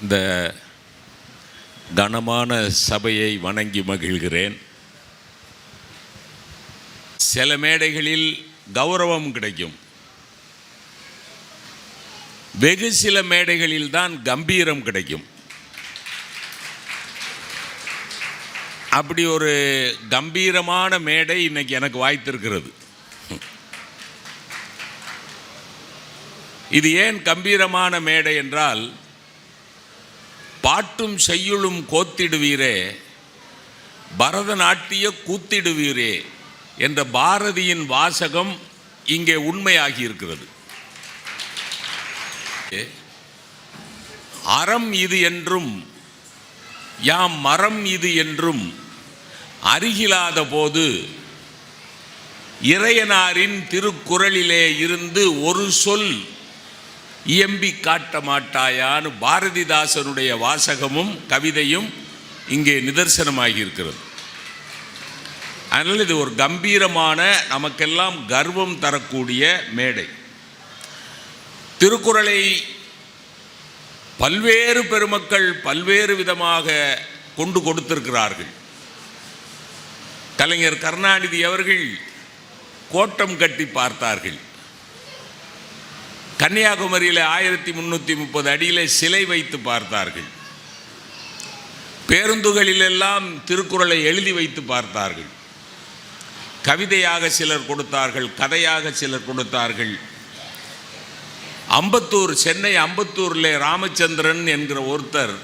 இந்த கனமான சபையை வணங்கி மகிழ்கிறேன். சில மேடைகளில் கௌரவம் கிடைக்கும், வெகு சில மேடைகளில் தான் கம்பீரம் கிடைக்கும். அப்படி ஒரு கம்பீரமான மேடை இன்னைக்கு எனக்கு வாய்த்திருக்கிறது. இது ஏன் கம்பீரமான மேடை என்றால், பாட்டும் செய்யுளும் கோத்திடுவீரே, பரதநாட்டிய கூத்திடுவீரே என்ற பாரதியின் வாசகம் இங்கே உண்மையாகி இருக்கிறது. அறம் இது என்றும் யாம் மரம் இது என்றும் அருகிலாத போது இறையனாரின் திருக்குறளிலே இருந்து ஒரு சொல் இயம்பி காட்ட மாட்டாயான்னு பாரதிதாசனுடைய வாசகமும் கவிதையும் இங்கே நிதர்சனமாகி இருக்கிறது. அதனால் இது ஒரு கம்பீரமான, நமக்கெல்லாம் கர்வம் தரக்கூடிய மேடை. திருக்குறளை பல்வேறு பெருமக்கள் பல்வேறு விதமாக கொண்டு கொடுத்திருக்கிறார்கள். கலைஞர் கருணாநிதி அவர்கள் கோட்டம் கட்டி பார்த்தார்கள். கன்னியாகுமரியில் 1330 அடியிலே சிலை வைத்து பார்த்தார்கள். பேருந்துகளிலெல்லாம் திருக்குறளை எழுதி வைத்து பார்த்தார்கள். கவிதையாக சிலர் கொடுத்தார்கள், கதையாக சிலர் கொடுத்தார்கள். சென்னை அம்பத்தூரில் ராமச்சந்திரன் என்கிற ஒருத்தர்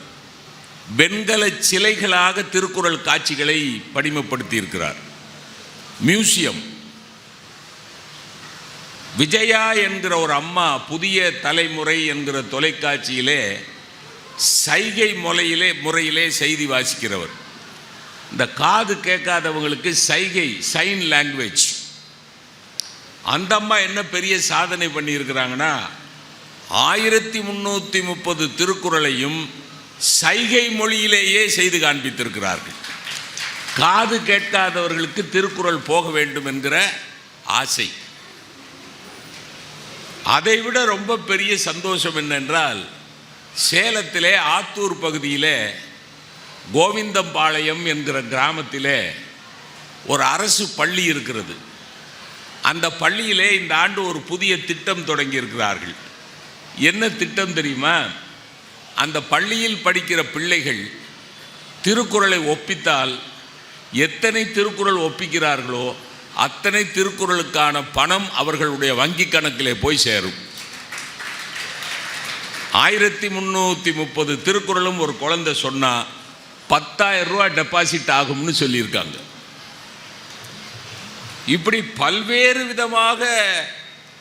வெண்கல சிலைகளாக திருக்குறள் காட்சிகளை படிமப்படுத்தி இருக்கிறார். மியூசியம். விஜயா என்கிற ஒரு அம்மா புதிய தலைமுறை என்கிற தொலைக்காட்சியிலே சைகை முறையிலே செய்தி வாசிக்கிறவர். இந்த காது கேட்காதவங்களுக்கு சைகை, சைன் லாங்குவேஜ். அந்த அம்மா என்ன பெரிய சாதனை பண்ணியிருக்கிறாங்கன்னா, 1330 திருக்குறளையும் சைகை மொழியிலேயே செய்து காண்பித்திருக்கிறார்கள். காது கேட்காதவர்களுக்கு திருக்குறள் போக வேண்டும் என்கிற ஆசை. அதைவிட ரொம்ப பெரிய சந்தோஷம் என்னென்றால், சேலத்திலே ஆத்தூர் பகுதியிலே கோவிந்தம்பாளையம் என்கிற கிராமத்திலே ஒரு அரசு பள்ளி இருக்கிறது. அந்த பள்ளியிலே இந்த ஆண்டு ஒரு புதிய திட்டம் தொடங்கி இருக்கிறார்கள். என்ன திட்டம் தெரியுமா? அந்த பள்ளியில் படிக்கிற பிள்ளைகள் திருக்குறளை ஒப்பித்தால் எத்தனை திருக்குறள் ஒப்பிக்கிறார்களோ அத்தனை திருக்குறளுக்கான பணம் அவர்களுடைய வங்கி கணக்கிலே போய் சேரும். 1330 திருக்குறளும் ஒரு குழந்தை சொன்னால் 10,000 ரூபா டெபாசிட் ஆகும்னு சொல்லியிருக்காங்க. இப்படி பல்வேறு விதமாக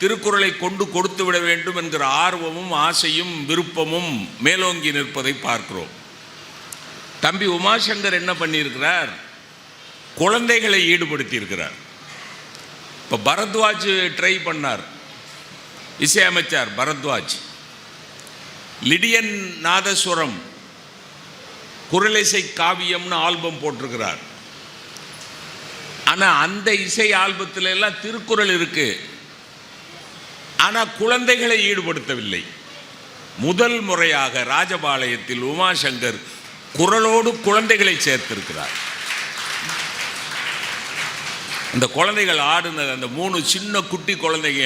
திருக்குறளை கொண்டு கொடுத்து விட வேண்டும் என்கிற ஆர்வமும் ஆசையும் விருப்பமும் மேலோங்கி நிற்பதை பார்க்கிறோம். தம்பி உமாசங்கர் என்ன பண்ணியிருக்கிறார்? குழந்தைகளை ஈடுபடுத்தி இருக்கிறார். இப்போ பரத்வாஜ் ட்ரை பண்ணார், இசையமைச்சார் பரத்வாஜ். லிடியன் நாதஸ்வரம் குரலிசை காவியம்னு ஆல்பம் போட்டிருக்கிறார். ஆனால் அந்த இசை ஆல்பத்தில் எல்லாம் திருக்குறள் இருக்கு, ஆனால் குழந்தைகளை ஈடுபடுத்தவில்லை. முதல் முறையாக ராஜபாளையத்தில் உமாசங்கர் குரலோடு குழந்தைகளை சேர்த்திருக்கிறார். அந்த குழந்தைகள் ஆடுனது, அந்த 3 சின்ன குட்டி குழந்தைங்க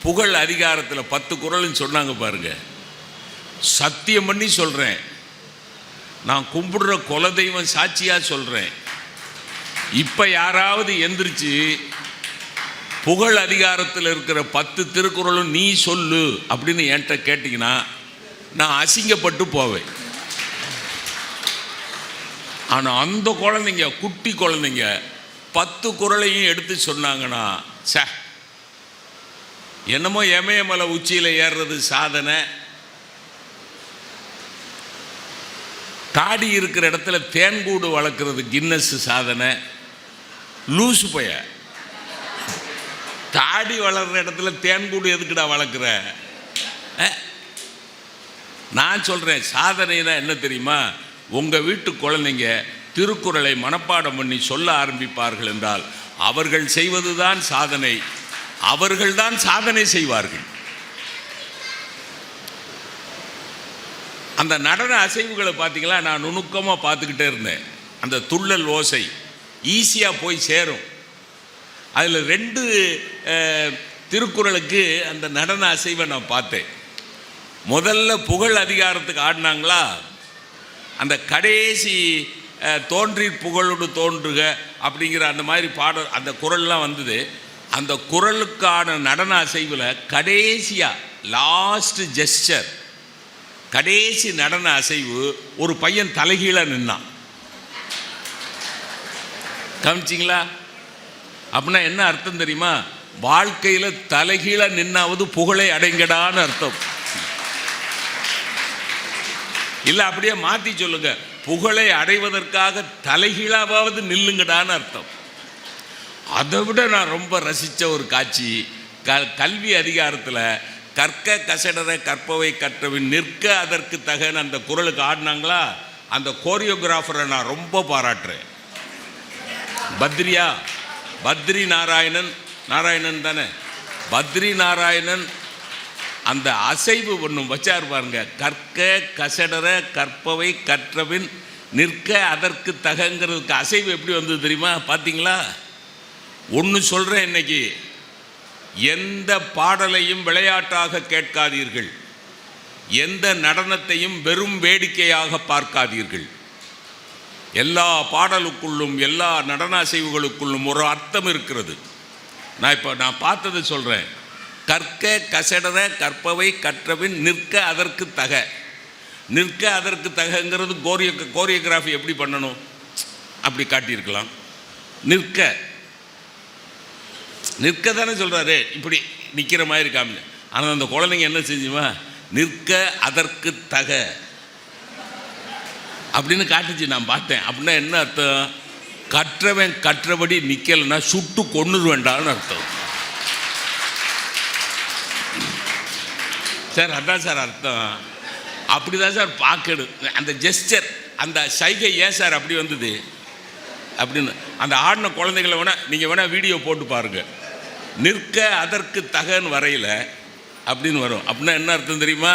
புகழ் அதிகாரத்தில் 10 குறள்னு சொன்னாங்க பாருங்க. சத்தியம் பண்ணி சொல்கிறேன், நான் கும்பிடுற குலதெய்வம் சாட்சியாக சொல்கிறேன், இப்போ யாராவது எந்திரிச்சு புகழ் அதிகாரத்தில் இருக்கிற 10 திருக்குறளும் நீ சொல்லு அப்படின்னு என்கிட்ட கேட்டிங்கன்னா நான் அசிங்கப்பட்டு போவேன். ஆனால் அந்த குழந்தைங்க, குட்டி குழந்தைங்க 10 குறளையும் எடுத்து சொன்னாங்கன்னா, என்னமோ எமயமலை உச்சியில் ஏறுறது சாதனை, தாடி இருக்கிற இடத்துல தேன்கூடு வளர்க்குறது கின்னஸ் சாதனை. லூசு பைய, தாடி வளர்கிற இடத்துல தேன்கூடு எதுக்குடா வளர்க்குற? நான் சொல்கிறேன், சாதனைனா என்ன தெரியுமா? உங்கள் வீட்டு குழந்தைங்க திருக்குறளை மனப்பாடம் பண்ணி சொல்ல ஆரம்பிப்பார்கள் என்றால் அவர்கள் செய்வதுதான் சாதனை. அவர்கள்தான் சாதனை செய்வார்கள். அந்த நடன அசைவுகளை பார்த்தீங்களா, நான் நுணுக்கமாக பார்த்துக்கிட்டே இருந்தேன். அந்த துள்ளல் ஓசை ஈஸியாக போய் சேரும். அதில் 2 திருக்குறளுக்கு அந்த நடன அசைவை நான் பார்த்தேன். முதல்ல புகழ் அதிகாரத்துக்கு ஆடினாங்களா, அந்த கடைசி தோன்றி புகழோடு தோன்றுக அப்படிங்கிற அந்த மாதிரி பாடல், அந்த குறள்லாம் வந்தது. அந்த குறளுக்கான நடன அசைவில் கடைசியாக லாஸ்ட் ஜெஸ்டர், கடைசி நடன அசைவு, ஒரு பையன் தலைகீழாக நின்னான். கவனிச்சிங்களா? அப்படின்னா என்ன அர்த்தம் தெரியுமா? வாழ்க்கையில் தலைகீழாக நின்னாவது புகழை அடைங்கடான்னு அர்த்தம். இல்லை அப்படியே மாற்றி சொல்லுங்க, புகழை அடைவதற்காக தலைகீழாவது நில்லுங்கடான்னு அர்த்தம். அதை விட நான் ரொம்ப ரசித்த ஒரு காட்சி, கல்வி அதிகாரத்தில் கற்க கசடர கற்பவை கற்றவின் நிற்க அதற்கு தகன்னு அந்த குறளுக்கு ஆடினாங்களா, அந்த கோரியோகிராஃபரை நான் ரொம்ப பாராட்டுறேன். பத்ரி நாராயணன் தானே, பத்ரி நாராயணன் அந்த அசைவு ஒன்றும் வச்சார் பாருங்க. கற்க கசடர கற்பவை கற்றவின் நிற்க அதற்கு தகங்கிறதுக்கு அசைவு எப்படி வந்தது தெரியுமா? பார்த்தீங்களா? ஒன்று சொல்கிறேன், இன்னைக்கு எந்த பாடலையும் விளையாட்டாக கேட்காதீர்கள், எந்த நடனத்தையும் வெறும் வேடிக்கையாக பார்க்காதீர்கள். எல்லா பாடலுக்குள்ளும் எல்லா நடன அசைவுகளுக்குள்ளும் ஒரு அர்த்தம் இருக்கிறது. நான் பார்த்ததை சொல்கிறேன். கற்க கசடர கற்பவை கற்றவின் நிற்க அதற்கு தக. நிற்க அதற்கு தகங்கிறது கோரியோகிராஃபி எப்படி பண்ணணும் அப்படி காட்டியிருக்கலாம். நிற்க தானே சொல்கிறாரு, இப்படி நிற்கிற மாதிரி காமி. ஆனால் அந்த குழந்தைங்க என்ன செஞ்சுமா, நிற்க அதற்கு தக அப்படின்னு காட்டுச்சு. நான் பார்த்தேன். அப்படின்னா என்ன அர்த்தம்? கற்றவன் கற்றபடி நிற்கலைன்னா சுட்டு கொன்னுருவேண்டான்னு அர்த்தம். சார் அதான் சார் அர்த்தம். அப்படி தான் சார் பார்க்கணும். அந்த ஜெஸ்டர், அந்த சைகை ஏன் சார் அப்படி வந்தது அப்படின்னு அந்த ஆடின குழந்தைகளை நீங்கள் வேணால் வீடியோ போட்டு பாருங்கள். நிற்க அதற்கு தகன்னு வரையில் அப்படின்னு வரும். அப்படின்னா என்ன அர்த்தம் தெரியுமா?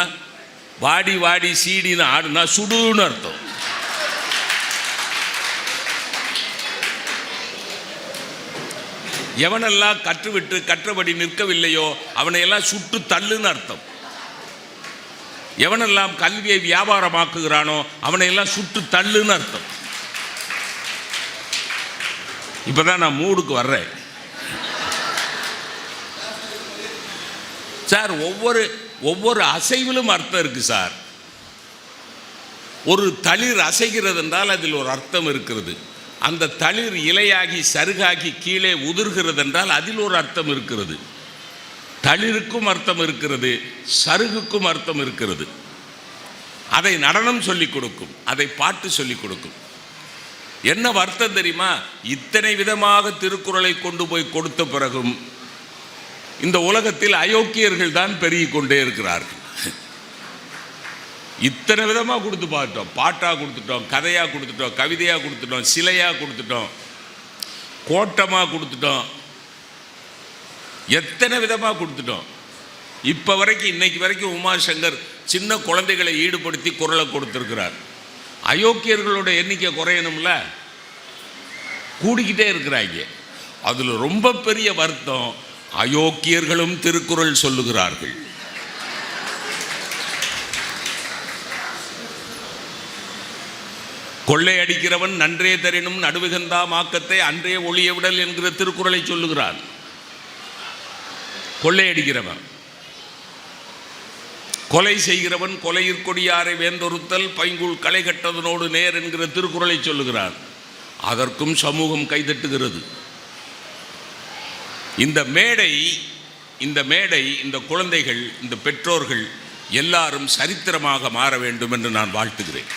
வாடி வாடி சீடின்னு ஆடுனா சுடுன்னு அர்த்தம். எவனெல்லாம் கற்றுவிட்டு கற்றபடி நிற்கவில்லையோ அவனையெல்லாம் சுட்டு தள்ளுன்னு அர்த்தம். எவனெல்லாம் கல்வியை வியாபாரமாக்குகிறானோ அவனையெல்லாம் சுட்டு தள்ளுன்னு அர்த்தம். இப்போதான் நான் மூடுக்கு வர்றேன் சார். ஒவ்வொரு அசைவிலும் அர்த்தம் இருக்கு சார். ஒரு தளிர் அசைகிறது என்றால் அதில் ஒரு அர்த்தம் இருக்கிறது. அந்த தளிர் இலையாகி சருகாகி கீழே உதிர்கிறது என்றால் அதில் ஒரு அர்த்தம் இருக்கிறது. தளிருக்கும் அர்த்தம் இருக்கிறது, சருகுக்கும் அர்த்தம் இருக்கிறது. அதை நடனம் சொல்லிக் கொடுக்கும், அதை பாட்டு சொல்லிக் கொடுக்கும். என்ன அர்த்தம் தெரியுமா? இத்தனை விதமாக திருக்குறளை கொண்டு போய் கொடுத்த பிறகும் இந்த உலகத்தில் அயோக்கியர்கள் தான் பெருகி கொண்டே இருக்கிறார்கள். இத்தனை விதமாக கொடுத்து பார்த்துட்டோம். பாட்டாக கொடுத்துட்டோம், கதையாக கொடுத்துட்டோம், கவிதையாக கொடுத்துட்டோம், சிலையாக கொடுத்துட்டோம், கோட்டமாக கொடுத்துட்டோம், எத்தனை விதமாக கொடுத்துட்டோம். இப்போ வரைக்கும் இன்னைக்கு வரைக்கும் உமாசங்கர் சின்ன குழந்தைகளை ஈடுபடுத்தி குரலை கொடுத்துருக்கிறார். அயோக்கியர்களோட எண்ணிக்கை குறையணும்ல, கூடிக்கிட்டே இருக்கிறாங்க. அதில் ரொம்ப பெரிய வருத்தம், அயோக்கியர்களும் திருக்குறள் சொல்லுகிறார்கள். கொள்ளையடிக்கிறவன் நன்றே தரினும் நடுவுகந்தா மாக்கத்தை அன்றே ஒளிய விடல் என்கிற திருக்குறளை சொல்லுகிறான். கொள்ளையடிக்கிறவன், கொலை செய்கிறவன் கொலையிற்கொடியாரை வேந்தொருத்தல் பைங்குள் களை கட்டதனோடு நேர் என்கிற திருக்குறளை சொல்லுகிறான். அதற்கும் சமூகம் கைதட்டுகிறது. இந்த மேடை, இந்த குழந்தைகள், இந்த பெற்றோர்கள் எல்லாரும் சரித்திரமாக மாற வேண்டும் என்று நான் வாழ்த்துகிறேன்.